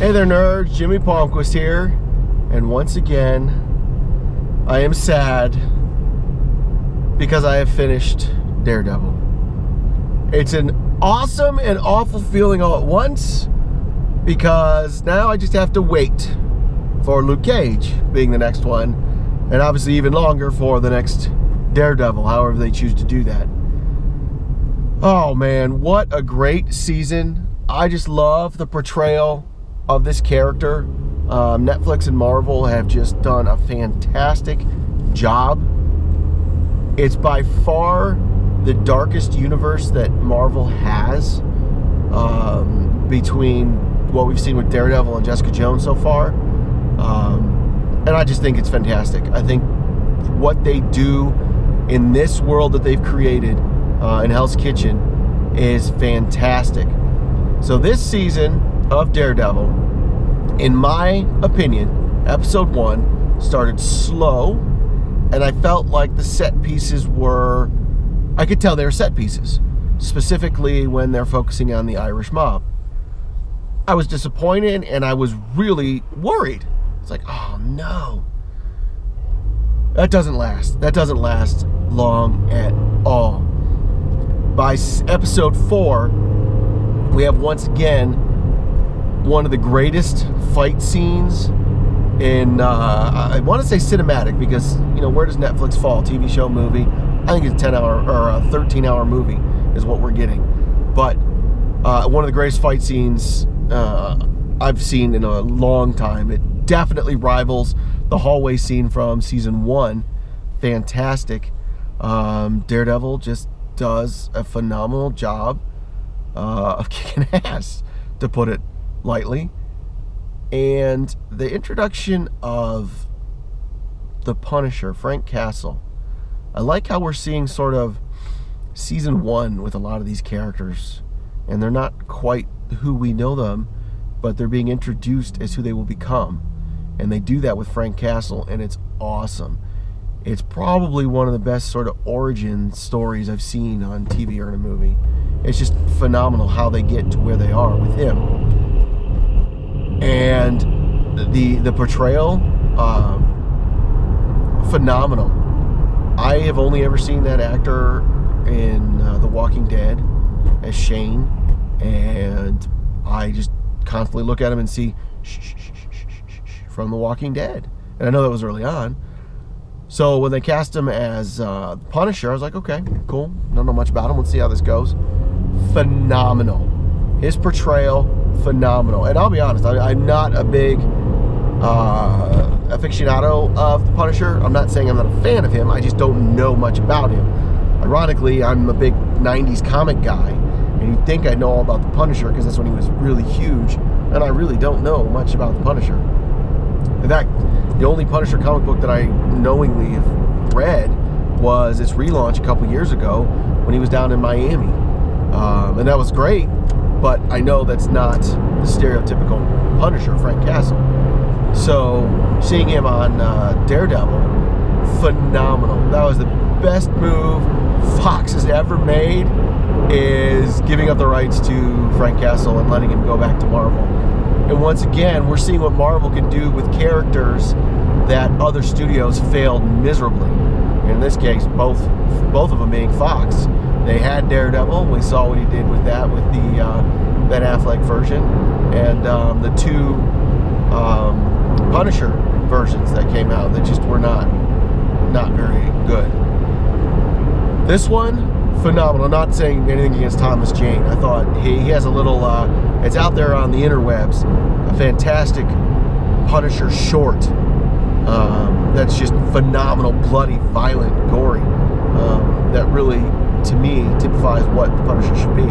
Hey there, nerds. Jimmy Palmquist here. And once again, I am sad because I have finished Daredevil. It's an awesome and awful feeling all at once because now I just have to wait for Luke Cage being the next one, and obviously even longer for the next Daredevil, however they choose to do that. Oh man, what a great season. I just love the portrayal of this character. Netflix and Marvel have just done a fantastic job. It's by far the darkest universe that Marvel has, between what we've seen with Daredevil and Jessica Jones so far. And I just think it's fantastic. I think what they do in this world that they've created in Hell's Kitchen is fantastic. So this season of Daredevil, in my opinion, episode 1 started slow, and I felt like the set pieces were, I could tell they were set pieces, specifically when they're focusing on the Irish mob. I was disappointed and I was really worried. It's like, oh no. That doesn't last. That doesn't last long at all. By episode 4, we have once again one of the greatest fight scenes in, I want to say cinematic, because, you know, where does Netflix fall? TV show, movie? I think it's a 10-hour or a 13-hour movie is what we're getting. But one of the greatest fight scenes I've seen in a long time. It definitely rivals the hallway scene from season 1. Fantastic. Daredevil just does a phenomenal job of kicking ass, to put it lightly. And the introduction of the Punisher, Frank Castle. I like how we're seeing sort of season 1 with a lot of these characters, and they're not quite who we know them, but they're being introduced as who they will become. And they do that with Frank Castle, and it's awesome. It's probably one of the best sort of origin stories I've seen on TV or in a movie. It's just phenomenal how they get to where they are with him. And the portrayal, phenomenal. I have only ever seen that actor in The Walking Dead as Shane, and I just constantly look at him and see from The Walking Dead. And I know that was early on. So when they cast him as Punisher, I was like, okay, cool. Don't know much about him. Let's see how this goes. Phenomenal. His portrayal, phenomenal. And I'll be honest, I'm not a big aficionado of the Punisher. I'm not saying I'm not a fan of him. I just don't know much about him. Ironically, I'm a big 90s comic guy, and you'd think I'd know all about the Punisher because that's when he was really huge, and I really don't know much about the Punisher. In fact, the only Punisher comic book that I knowingly have read was its relaunch a couple years ago when he was down in Miami. And that was great, but I know that's not the stereotypical Punisher, Frank Castle. So, seeing him on Daredevil, phenomenal. That was the best move Fox has ever made, is giving up the rights to Frank Castle and letting him go back to Marvel. And once again, we're seeing what Marvel can do with characters that other studios failed miserably. In this case, both of them being Fox. They had Daredevil. We saw what he did with that, with the Ben Affleck version, and the two Punisher versions that came out that just were not very good. This one, phenomenal. I'm not saying anything against Thomas Jane. I thought he has a little, it's out there on the interwebs, a fantastic Punisher short that's just phenomenal, bloody, violent, gory, that really, to me, typifies what the Punisher should be.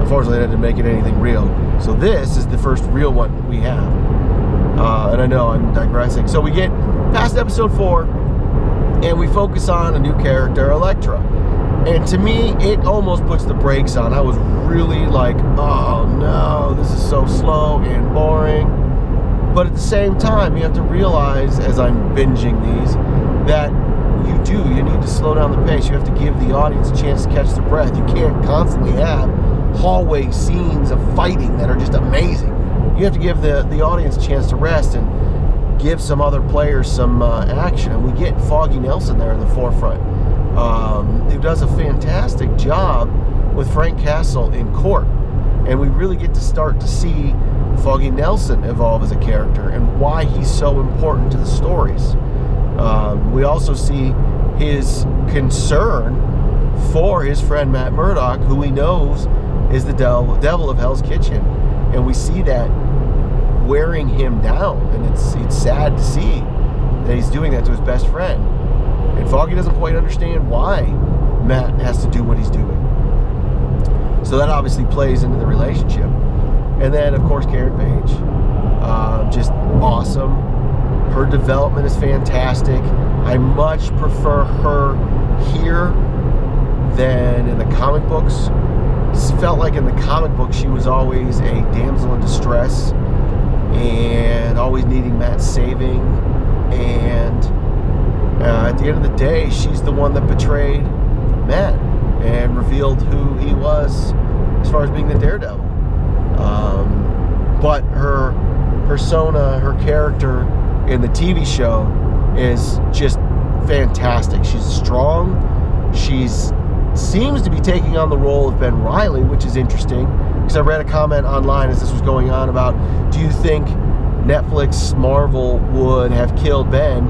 Unfortunately, they didn't make it anything real. So this is the first real one we have. And I know I'm digressing. So we get past episode 4, and we focus on a new character, Elektra. And to me, it almost puts the brakes on. I was really like, oh no, this is so slow and boring. But at the same time, you have to realize, as I'm binging these, that you need to slow down the pace. You have to give the audience a chance to catch their breath. You can't constantly have hallway scenes of fighting that are just amazing. you have to give the audience a chance to rest and give some other players some action. And we get Foggy Nelson there in the forefront, who does a fantastic job with Frank Castle in court. And we really get to start to see Foggy Nelson evolve as a character and why he's so important to the stories. We also see his concern for his friend Matt Murdock, who he knows is the devil of Hell's Kitchen. And we see that wearing him down, and it's sad to see that he's doing that to his best friend. And Foggy doesn't quite understand why Matt has to do what he's doing. So that obviously plays into the relationship. And then, of course, Karen Page. Just awesome. Her development is fantastic. I much prefer her here than in the comic books. It felt like in the comic book she was always a damsel in distress and always needing Matt's saving. And at the end of the day, she's the one that betrayed Matt and revealed who he was as far as being the Daredevil. But her persona, her character in the TV show is just fantastic. She's strong. She's seems to be taking on the role of Ben Reilly, which is interesting, because I read a comment online as this was going on about, do you think Netflix Marvel would have killed Ben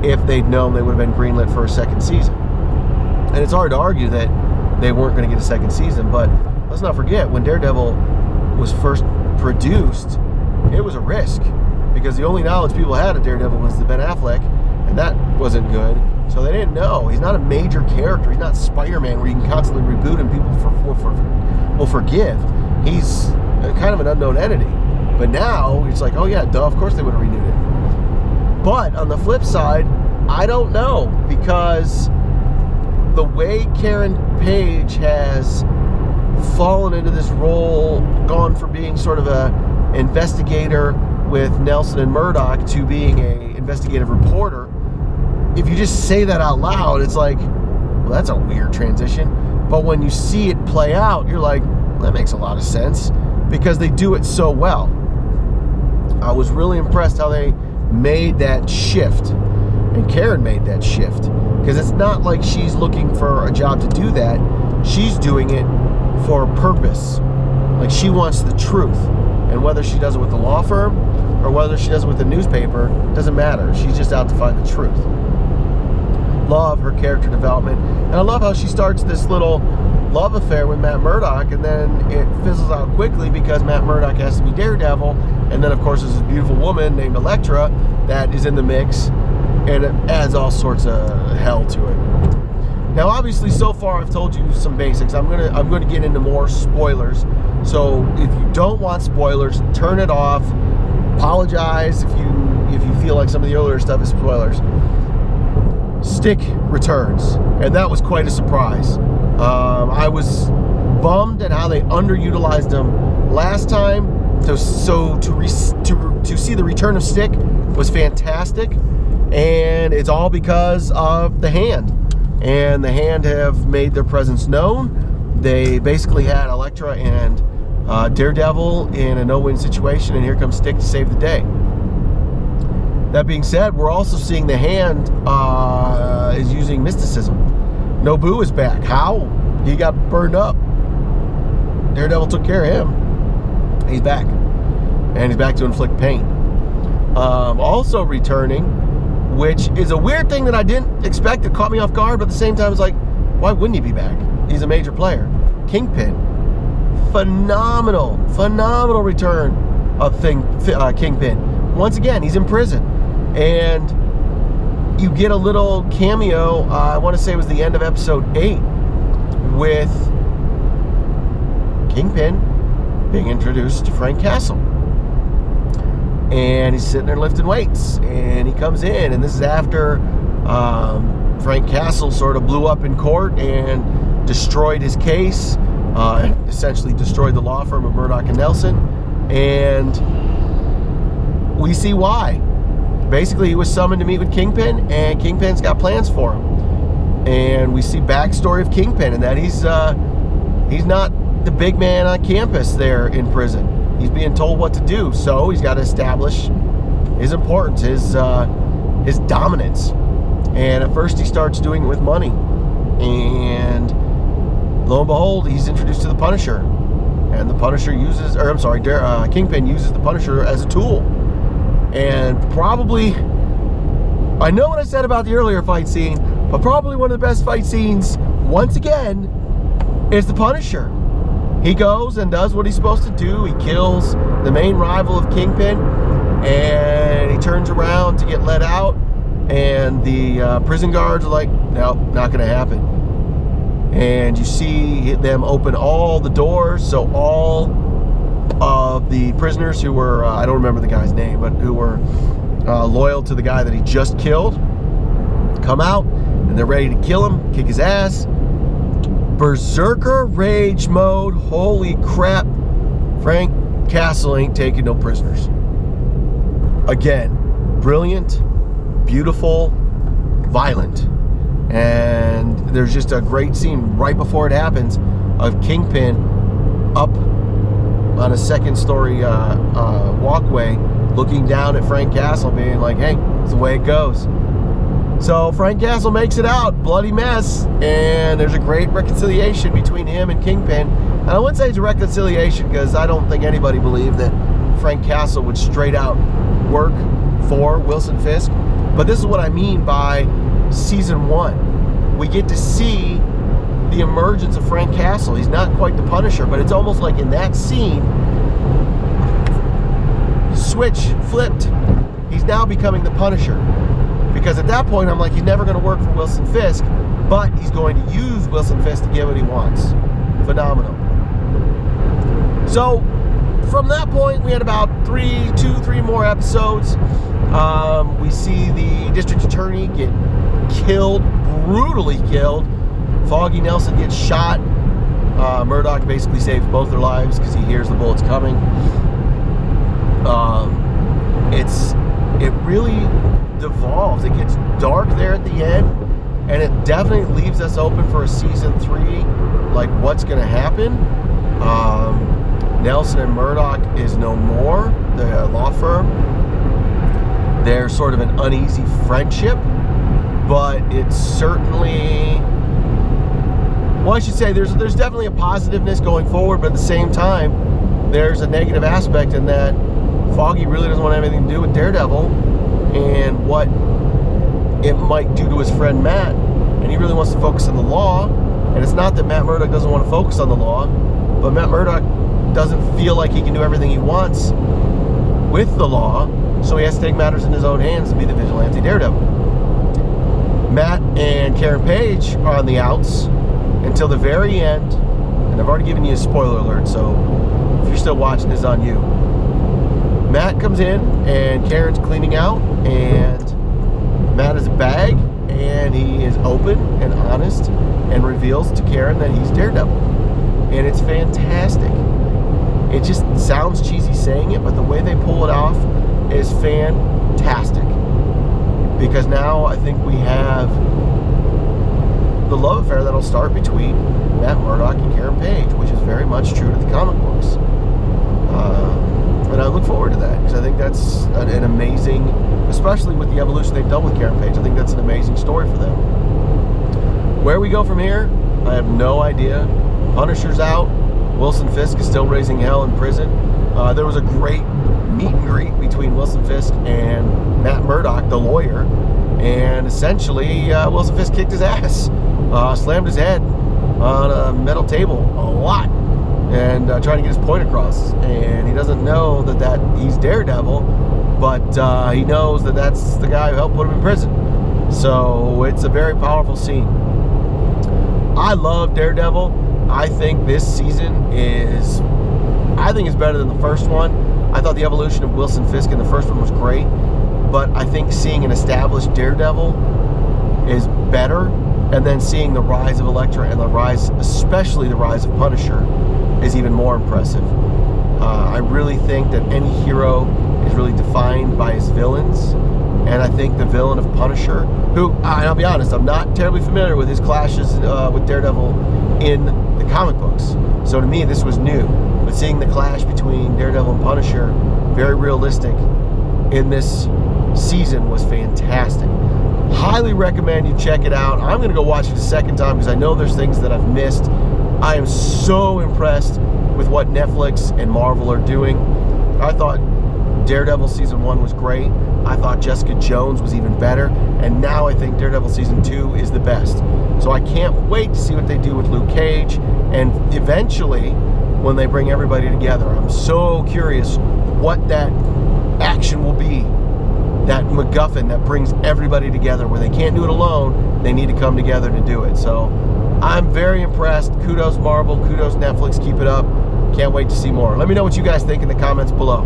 if they'd known they would have been greenlit for a second season? And it's hard to argue that they weren't going to get a second season, but let's not forget, when Daredevil was first produced, it was a risk, because the only knowledge people had of Daredevil was the Ben Affleck, and that wasn't good. So they didn't know. He's not a major character. He's not Spider-Man where you can constantly reboot and people will forgive. He's kind of an unknown entity. But now it's like, oh yeah, duh, of course they would have renewed it. But on the flip side, I don't know, because the way Karen Page has fallen into this role, gone from being sort of a investigator with Nelson and Murdoch to being a investigative reporter, if you just say that out loud, it's like, well, that's a weird transition. But when you see it play out, you're like, well, that makes a lot of sense, because they do it so well. I was really impressed how they made that shift, and Karen made that shift, because it's not like she's looking for a job to do that. She's doing it for a purpose. Like, she wants the truth, and whether she does it with the law firm or whether she does it with the newspaper, doesn't matter. She's just out to find the truth. Love her character development, and I love how she starts this little love affair with Matt Murdock, and then it fizzles out quickly because Matt Murdock has to be Daredevil, and then of course there's this beautiful woman named Elektra that is in the mix, and it adds all sorts of hell to it. Now obviously so far I've told you some basics. I'm gonna get into more spoilers, so if you don't want spoilers, turn it off. Apologize if you feel like some of the earlier stuff is spoilers. Stick returns, and that was quite a surprise. I was bummed at how they underutilized him last time. To see the return of Stick was fantastic, and it's all because of the Hand. And the Hand have made their presence known. They basically had Elektra and Daredevil in a no-win situation, and here comes Stick to save the day. That being said, we're also seeing the Hand is using mysticism. Nobu is back. How? He got burned up. Daredevil took care of him. He's back. And he's back to inflict pain. Also returning, which is a weird thing that I didn't expect. It caught me off guard, but at the same time, it's like, why wouldn't he be back? He's a major player. Kingpin. Phenomenal return of Kingpin. Once again, he's in prison. And you get a little cameo, I want to say it was the end of episode 8, with Kingpin being introduced to Frank Castle. And he's sitting there lifting weights, and he comes in, and this is after Frank Castle sort of blew up in court and destroyed his case, essentially destroyed the law firm of Murdoch and Nelson, and we see why. Basically, he was summoned to meet with Kingpin, and Kingpin's got plans for him. And we see backstory of Kingpin, and that he's not the big man on campus there in prison. He's being told what to do, so he's got to establish his importance, his dominance. And at first he starts doing it with money. And lo and behold, he's introduced to the Punisher. And the Punisher Kingpin uses the Punisher as a tool. And probably, I know what I said about the earlier fight scene, but probably one of the best fight scenes, once again, is the Punisher. He goes and does what he's supposed to do. He kills the main rival of Kingpin, and he turns around to get let out, and the prison guards are like, no, not going to happen. And you see them open all the doors, so all of the prisoners who were, I don't remember the guy's name, but who were loyal to the guy that he just killed, come out, and they're ready to kill him, kick his ass. Berserker rage mode. Holy crap. Frank Castle ain't taking no prisoners. Again, brilliant, beautiful, violent. And there's just a great scene right before it happens of Kingpin up on a second-story walkway looking down at Frank Castle being like, hey, it's the way it goes. So Frank Castle makes it out, bloody mess, and there's a great reconciliation between him and Kingpin. And I wouldn't say it's a reconciliation because I don't think anybody believed that Frank Castle would straight out work for Wilson Fisk. But this is what I mean by season 1. We get to see the emergence of Frank Castle. He's not quite the Punisher, but it's almost like in that scene, switch flipped. He's now becoming the Punisher. Because at that point, I'm like, he's never going to work for Wilson Fisk, but he's going to use Wilson Fisk to get what he wants. Phenomenal. So, from that point, we had about 3 more episodes. We see the district attorney get killed, brutally killed. Foggy Nelson gets shot. Murdoch basically saves both their lives because he hears the bullets coming. It really devolves. It gets dark there at the end, and it definitely leaves us open for a season 3, like what's going to happen. Nelson and Murdoch is no more, the law firm. They're sort of an uneasy friendship, but it's certainly, well, I should say there's definitely a positiveness going forward, but at the same time there's a negative aspect in that Foggy really doesn't want to have anything to do with Daredevil and what it might do to his friend Matt, and he really wants to focus on the law. And it's not that Matt Murdock doesn't want to focus on the law, but Matt Murdock doesn't feel like he can do everything he wants with the law, so he has to take matters in his own hands to be the vigilante Daredevil. Matt and Karen Page are on the outs until the very end, and I've already given you a spoiler alert, so if you're still watching, this is on you. Matt comes in, and Karen's cleaning out, and Matt has a bag, and he is open and honest and reveals to Karen that he's Daredevil. And it's fantastic. It just sounds cheesy saying it, but the way they pull it off is fantastic. Because now I think we have the love affair that'll start between Matt Murdock and Karen Page, which is very much true to the comic books. And I look forward to that, because I think that's an amazing, especially with the evolution they've done with Karen Page, I think that's an amazing story for them. Where we go from here, I have no idea. Punisher's out. Wilson Fisk is still raising hell in prison. There was a great meet and greet between Wilson Fisk and Matt Murdock, the lawyer, and essentially Wilson Fisk kicked his ass, slammed his head on a metal table a lot, and trying to get his point across. And he doesn't know that he's Daredevil, but he knows that that's the guy who helped put him in prison. So it's a very powerful scene. I love Daredevil. I think this season is better than the first one. I thought the evolution of Wilson Fisk in the first one was great, but I think seeing an established Daredevil is better, and then seeing the rise of Elektra and the rise, especially the rise of Punisher, is even more impressive. I really think that any hero is really defined by his villains, and I think the villain of Punisher, who, and I'll be honest, I'm not terribly familiar with his clashes with Daredevil in the comic books, so to me this was new. But seeing the clash between Daredevil and Punisher, very realistic, in this season was fantastic. Highly recommend you check it out. I'm going to go watch it a second time because I know there's things that I've missed. I am so impressed with what Netflix and Marvel are doing. I thought Daredevil Season 1 was great. I thought Jessica Jones was even better. And now I think Daredevil Season 2 is the best. So I can't wait to see what they do with Luke Cage. And eventually, when they bring everybody together, I'm so curious what that action will be. That MacGuffin that brings everybody together. Where they can't do it alone, they need to come together to do it. So I'm very impressed. Kudos Marvel, kudos Netflix, keep it up. Can't wait to see more. Let me know what you guys think in the comments below.